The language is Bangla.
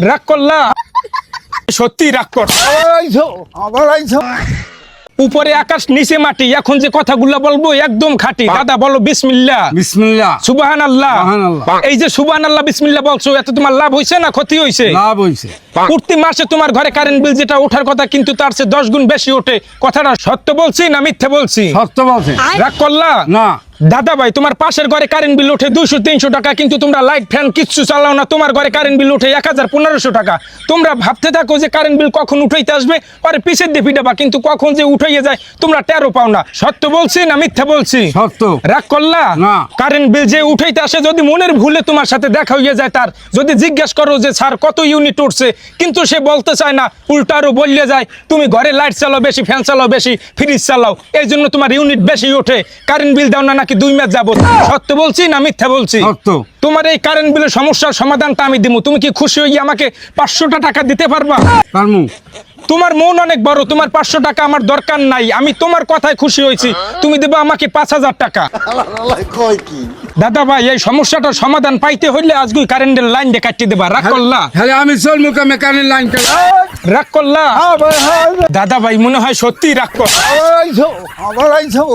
রাগ করলা সত্যি রাগ কর উপরে আকাশ নিচে মাটি এখন যে কথাগুলো বলবো একদম খাঁটি দাদা বলো বিসমিল্লাহ বিসমিল্লাহ সুবহানাল্লাহ সুবহানাল্লাহ। এই যে সুবহানাল্লাহ বিসমিল্লাহ বলছো এতে তোমার লাভ হইছে না ক্ষতি হইছে লাভ হইছে প্রতি মাসে তোমার ঘরে কারেন্ট বিল যেটা ওঠার কথা কিন্তু তার চেয়ে 10 গুণ বেশি ওঠে কথাটা সত্য বলছি না মিথ্যে বলছি সত্য বলছেন রাগ করলা না দাদা ভাই তোমার পাশের ঘরে কারেন্ট বিল ওঠে 200-300 টাকা কিন্তু তোমরা লাইট ফ্যান কিচ্ছু চালাও না তোমার ঘরে কারেন্ট বিল ওঠে 1000-1500 টাকা তোমরা ভাবতে থাকো যে কারেন্ট বিল কখন উঠাইতে আসবে পরে পিছের দিয়ে ফিডাবা কিন্তু কখন যে উঠাইয়ে যায় তোমরা টেরও পাও না সত্য বলছি না মিথ্যে বলছি সত্য রাগ করলা না। কারেন্ট বিল যে উঠাইতে আসে যদি মনের ভুলে তোমার সাথে দেখা হয়ে যায় তার যদি জিজ্ঞেস করো যে স্যার কত ইউনিট উঠছে কিন্তু সে বলতে চায় না উল্টা আরো বললে যায় তুমি ঘরে লাইট চালাও বেশি ফ্যান চালাও বেশি ফ্রিজ চালাও এই জন্য তোমার ইউনিট বেশি ওঠে কারেন্ট বিল দাও না নাকি 2 মাস যাবত সত্য বলছি না মিথ্যা বলছি সত্য তোমার এই কারেন্ট বিলের সমস্যার সমাধানটা আমি দিমু তুমি কি খুশি হয়ে আমাকে 500 টাকা দিতে পারবা পারমু তোমার মন অনেক বড় তোমার 500 টাকা আমার দরকার নাই আমি তোমার কথায় খুশি হয়েছি তুমি দেবা আমাকে 5000 টাকা দাদা ভাই এই সমস্যাটার সমাধান পাইতে হইলে আজকে কারেন্টের লাইন দিয়ে কাটিয়ে দেবা রাগ করলা হ্যাঁ আমি চলমু কামে কারেন্ট লাইন রাগ করলা দাদা ভাই মনে হয় সত্যি রাগ কর আবার আইছো